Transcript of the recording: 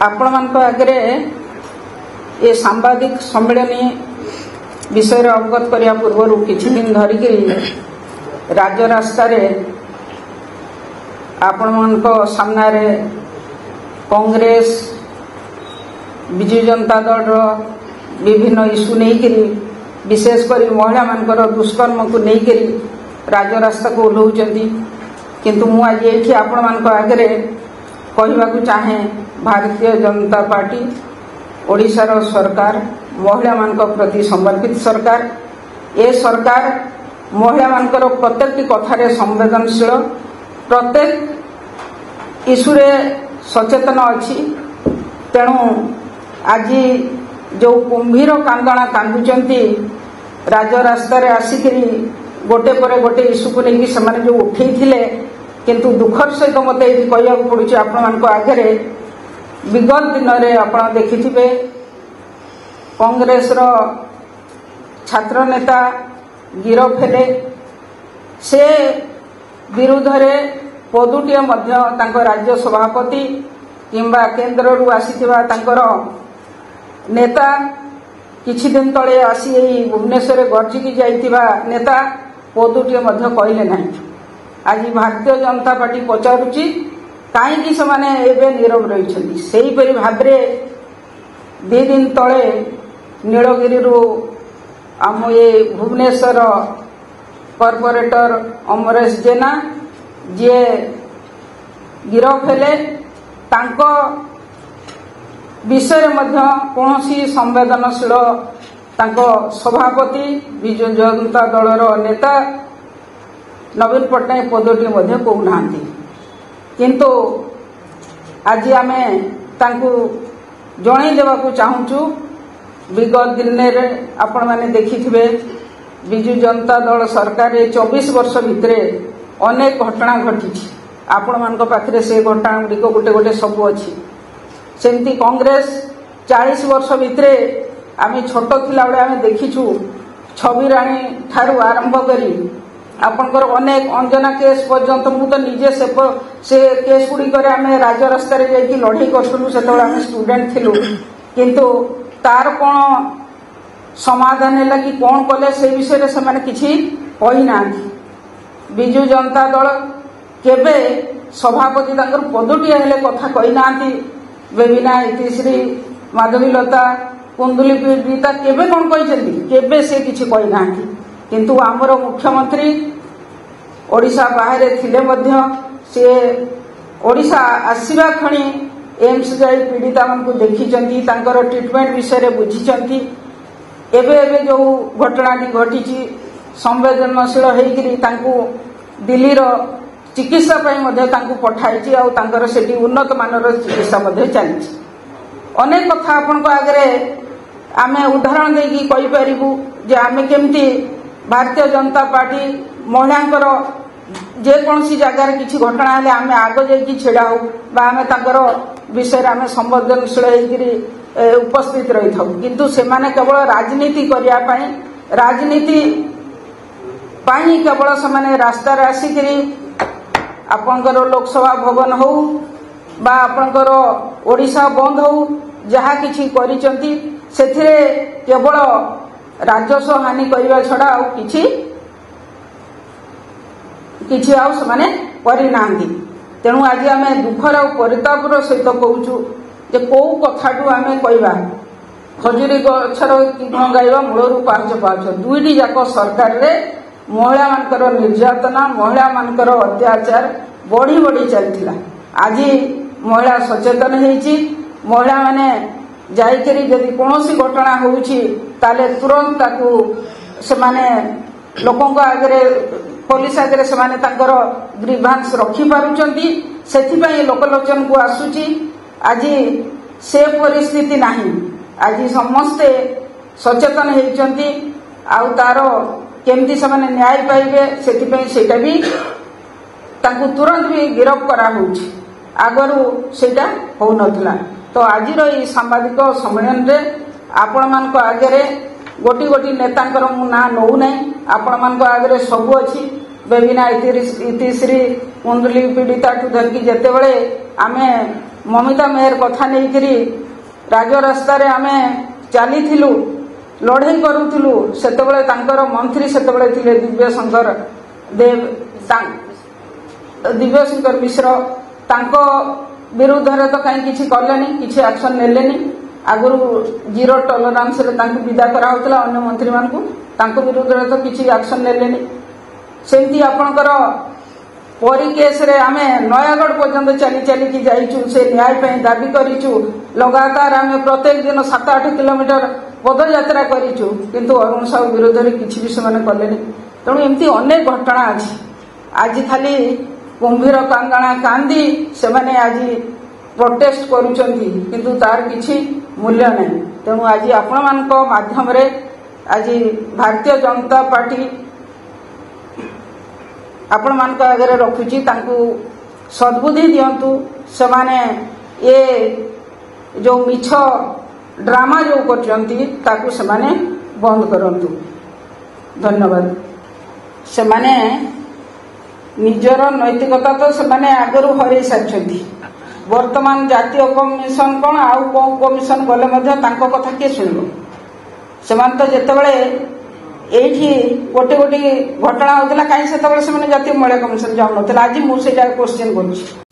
आपण मानक आगे ये सांबादिक सम्मेलनी विषय अवगत करने पूर्व किछि दिन धरिक राज्य रास्ता आपण मानक सामने कांग्रेस बिजु जनता दल विभिन्न इश्यू नहीं विशेषकर महिला मानकर दुष्कर्म को लेकर राज्य रास्ता को ओह्लौचंती किंतु मु आज ये आपण मानक आगे कहवा चाहे भारतीय जनता पार्टी ओडिशार सरकार महिला मानक प्रति समर्पित सरकार। ए सरकार महिला मानकर प्रत्येक कथार संवेदनशील प्रत्येक इश्यूरे सचेतन अच्छी तेणु आज जो कुंभीर कांदना कांदुचंती राज्य रास्ता आसिक गोटे पर गोटे इश्यू को लेकिन से जो उठे किंतु दुखर सहित मत ये कहवा पड़ुଛି आपण मानक आगे विगत दिन में आप देखिथिबे कांग्रेस रो छात्र नेता गिरफ हेले से विरुद्ध रे पदुटिए मध्य तांको राज्य सभापति किंबा केंद्र रु आसीथिबा तांकर नेता किछि दिन तले आसी भुवनेश्वर गर्जिकी जाइथिबा नेता पदुटिए मध्य कहले नाही। आज भारतीय जनता पार्टी पचारुची कहीं से नीरव रही से भाव दी दिन तले नीलगिरी आम ये भुवनेश्वर कॉर्पोरेटर अमरेश जेना जी गिरफ हेले तांको विषय कौन संवेदनशील तांको सभापति बिजु जनता दलर नेता नवीन पट्टनायक पदटी कहूना किंतु आज आमे तांकु जणै देवाकू चाहूचु विगत दिन में आपण माने देखिथिबे बिजु जनता दल सरकार 24 वर्ष भितर अनेक घटना घटी आपण मान पाखे से घटना गुड़िक गोटे गोटे सब अच्छी सेमती कांग्रेस 40 वर्ष भितर आम छोट थिला बेले आम देखीचु छविराणी ठारू आरंभ करी आपनकर अनेक अंजना केस पर्यंत मु तो निजे से केस गुड़िक राज्य रास्ता जाकि लड़ाई करूँ से आम स्टूडेंट थिलु किंतु तार कौन समाधान है कि कौन कले से विषय से माने किछि कहि ना। बिजु जनता दल केबे सभापति तांकर पदटिया हेले कथा कहि ना बेबिना इतिश्री माधवीलता कुंदुली पीड़िता केबे कौन कहि केबे से किछि कहि ना किंतु आमर मुख्यमंत्री ओडिशा बाहर थिले मध्य से ओडिशा आसीबा खणी एम्स जाई पीड़िता मानकु देखिचंती तांकर ट्रीटमेंट विषय बुझीचंती एबे एबे जो घटना घटी संवेदनशील होइकरी तांकु दिल्ली रो चिकित्सा पई मध्य तांकु पठाइची आ तांकर सेठी उन्नत मानर चिकित्सा मध्य चली अनेक कथा आपन आगे आमे उदाहरण देकी कहि परिबु जे आमे केमती भारतीय जनता पार्टी महिलांकर जेकोसी जगार किसी घटना हेले आम आग जाकि छिड़ा हो आम विषय आम संवेदनशील उपस्थित रही था किंतु से केवल राजनीति करने राजनीति केवल से रास्ता आसिक आपणकर लोकसभा भवन हो बा आपणकर ओडिशा बंद हो जहा किछि करिसंती सेथिरे केवल राजस्व हानि करने छड़ा किछि आउ समाने करि नांदी। तेणु आज आम दुखर परितापर सहित कहूँ जे कौ कथाटू आम कहवा खजुरी गछर गाइबा मूलरू पाँच पाँच दुईटी जाक सरकार रे महिला मानकर निर्यातना महिला मानकर अत्याचार बढ़ी बढ़ी चलता। आज महिला सचेतन होइछि महिला माने जाइकरी जदि कौन घटना होउछि ताले तुरंत ताकू सेमाने लोकंक आगे पुलिस आगे से ग्रीभांस रखी पारुचंती सेथिपाई लोकलोचन को आसुची। आज से परिस्थिति नहीं आज समस्ते सचेतन होइचंती आउ तार केमती से न्याय पाइबे सेथिपाई सेटा भी ताकू तुरंत भी गिरफ करा होउछि आगरू सेटा हो नथला। तो आज सांबादिक सम्मेलन रे आपण मान आगे गोटी गोटी नेतांकर मु ना नौ ना आपण मान आगे सब अच्छी बेबिना इतिश्री कुंदली पीड़िता ठू धरिकी जिते बड़े आम ममिता मेयर कथा नहीं राजरास्तार आम चली लड़ाई करूलु से मंत्री से दिव्यशंकर देव दिव्यशंकर मिश्र विरुद्ध रे तो कहीं किसी कले किसी एक्शन नेलेनी आगुरी जीरो टॉलरेंस विदा कराउतला अन्य मंत्री मानकु विरुद्ध रे तो किसी एक्शन नेलेनी सेमती आपणकर परी केस रे आमे नयागढ़ पर्यंत चली चली की जाइचु से न्याय पे दाबी करिचु लगातार आमे प्रत्येक दिन 7-8 किलोमीटर पदयात्रा करिचु किंतु अरुण साहू विरोध रे किछि भी से माने कलेनी तेणु एमती अनेक घटना अछि आज खाली कुंभीर कांगणा कांदी से माने आज प्रोटेस्ट करूचंती किंतु तार किछि मूल्य नहीं तेणु आज आपण मानक माध्यम रे आज भारतीय जनता पार्टी आपण मान आगे रखुची सद्बुद्धि दिंतु से माने ये जो मिछ ड्रामा जो करती से माने बंद करंतु। धन्यवाद। से माने निजर नैतिकता तो से माने आगरू हरई सारी वर्तमान जातीय कमिशन कौन आउ कौन कमिशन गले कथा किए शुणव से तो जितेबाला एठी गोटे गोटे घटना होता कहीं से जातीय महिला कमिशन जाऊन आज मुझे क्वेश्चन कर